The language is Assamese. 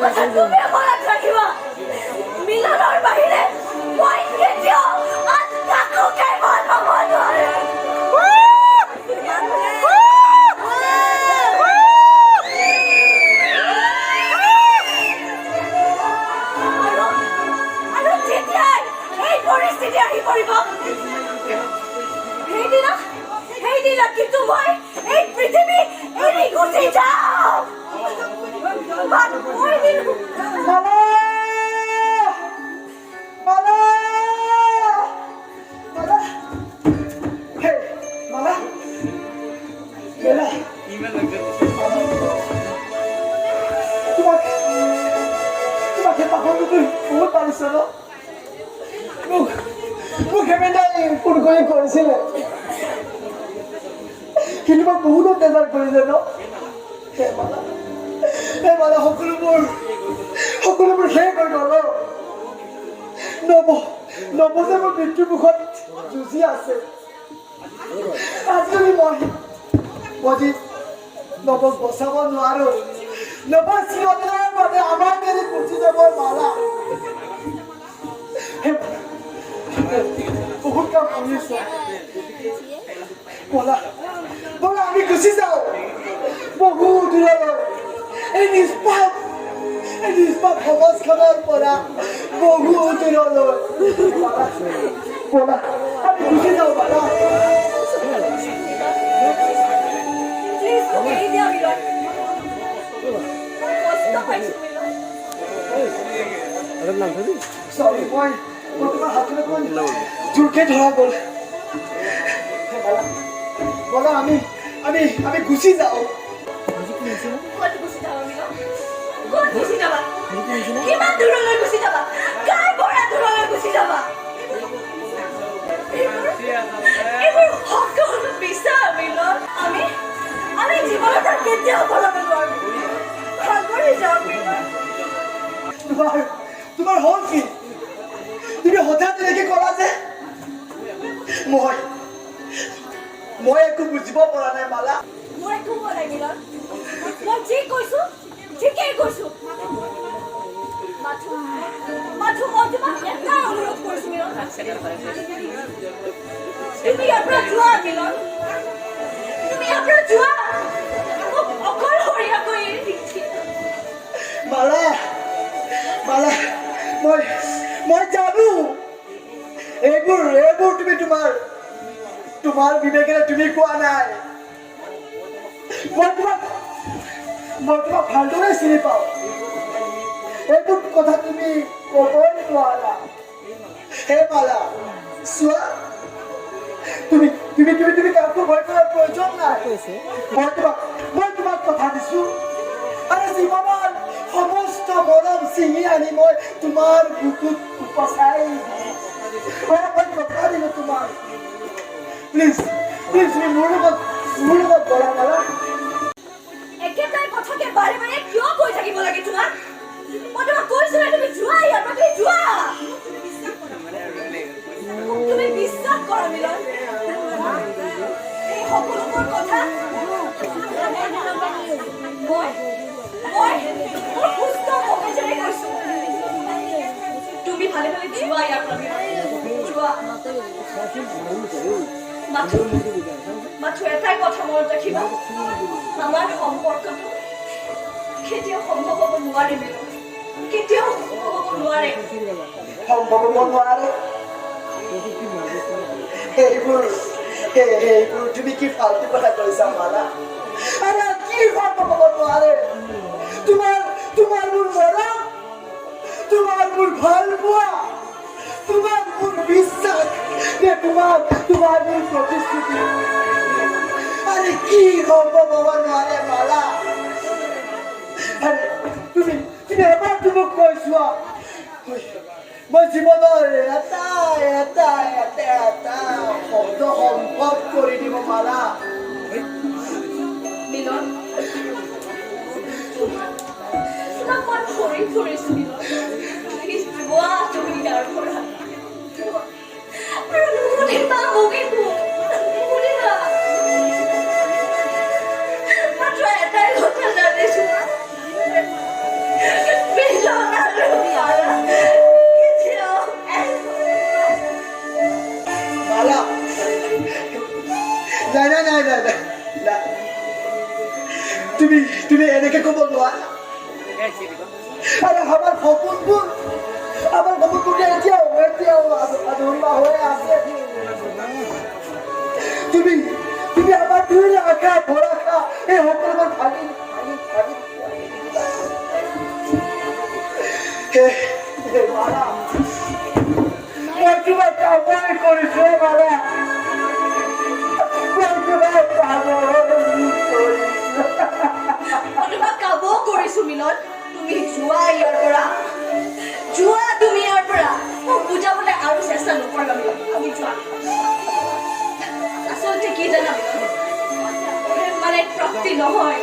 কথা তুমি মনত ৰাখিবা মিলনৰ বাহিৰে মই কেতিয়াও আন কাকোকে ভাল পাব নোৱাৰো আৰু যেতিয়াই এই পৰিস্থিতি আহি পৰিব সেইদিনা কিন্তু মই এই পৃথিৱী এৰি গুচি যাওঁ বহুত পাৰিছ ন মোক হেমেদাই ফোন কৰি কৰিছিলে কিন্তু মই বহুত অত্যাচাৰ কৰিছে ন সকলোবোৰ শেষ হৈ গ'ল নব যে মোৰ মৃত্যুৰ মুখত যুঁজি আছে আজিকালি মই নবক বচাব নোৱাৰো নবৰ চিৰদিনৰ বাবে আমাৰ মেলি গুচি যাব মালা বহুত কাম কৰিছো বলা আমি গুচি যাওঁ বহু দূৰলৈ এই নিষ্পাপ সমাজখনৰ পৰা বহু দূৰলৈ বলা আমি গুচি যাওঁ বালা Sorry, boy. What happened? জোৰকে ধৰা গ'ল বলা আমি গুচি যাওঁ কিমান দূৰলৈ গুচি যাবা কাৰ পৰা দূৰলৈ গুচি যাবা এইবোৰ সকলো বিচাৰ মিলন আমি জীৱনত কেতিয়াও বলাব নোৱাৰো ভাগৰি যাওঁ মিলন তোমাৰ হ'ল কি তুমি হঠাৎ এনেকে ক'লা যে মই একো বুজিব পৰা নাই মালা মই একো কোৱা নাই মিলন মই যি কৈছো ঠিকেই কৈছো মাথো মই তোমাক এটা অনুৰোধ কৰিছো মিলন তুমি ইয়াৰ পৰা যোৱা মিলন তুমি ইয়াৰ পৰা যোৱা মোক অকলশৰীয়াকৈ এৰি দিছি মালা মই জানো এইবোৰ তুমি তোমাৰ বিবেকেৰে তুমি কোৱা নাই মই তোমাক ভালদৰে চিনি পাওঁ এইবোৰ কথা তুমি ক'বই নোৱাৰা হে মালা চোৱা তুমি কাকো ভয় কৰাৰ প্ৰয়োজন নাই মই তোমাক কথা দিছো আৰু জীৱনৰ সমস্ত মৰম ছিঙি আনি মই তোমাৰ বুকুত উপচাই মই কথা দিলো তোমাৰ প্লিজ তুমি মোৰ লগত বলা মালা একেটাই কথাকে বাৰে বাৰে কিয় কৈ থাকিব লাগে তোমাক মই তোমাক কৈছো তুমি যোৱা ইয়াৰ পৰা তুমি যোৱা তুমি বিশ্বাস কৰা মিলন এই সকলোবোৰ কথা মই সুস্থ মগজেৰে কৈছো তুমি ভালে যোৱা ইয়াৰ পৰা যোৱা মাথো এটাই কথা মনত ৰাখিবা আমাৰ সম্পৰ্কটো কেতিয়াও সম্ভৱ হ'ব নোৱাৰে মিলন কেতিয়াও সম্ভৱ হ'ব নোৱাৰে এইবোৰ তুমি কি ফাল্টু কথা কৈছা মালা আৰে কি সম্ভৱ হ'ব নোৱাৰে তোমাৰ মোৰ মৰম তোমাৰ মোৰ ভাল পোৱা তোমাৰ মোৰ বিশ্বাস তোমাৰ মোৰ প্ৰতিশ্ৰুতি আৰে কি সম্ভৱ হ'ব নোৱাৰে মালা আৰে তুমি এবাৰ তোমাক কৈ চোৱা মই জীৱনৰ এটা শব্দ সম্ভৱ কৰি দিব মালা মিলন তোমাক মই ফুৰিছো মিলন প্লিজ যোৱা তুমি ইয়াৰ পৰা আৰু নুশুনিবা মোক একো নুশুনিবা মাত্ৰ এটাই কথা জানিছো তুমি এনেকে ক'ব নোৱাৰা আৰু আমাৰ সপোনবোৰ এতিয়াও আধৰুৱা হৈ আছে তুমি আমাৰ দুই আশা ভৰসা এই সকলোবোৰ ভাঙি মাৰা মই কিবা কামই কৰিছো মাৰা তোমাক কাবও কৰিছো মিলন তুমি যোৱা ইয়াৰ পৰা তুমি ইয়াৰ পৰা মোক বুজাবলৈ আৰু চেষ্টা নকৰিবা মিলন আমি যোৱা আচলতে কি জানা মিলন মানে প্ৰাপ্তি নহয়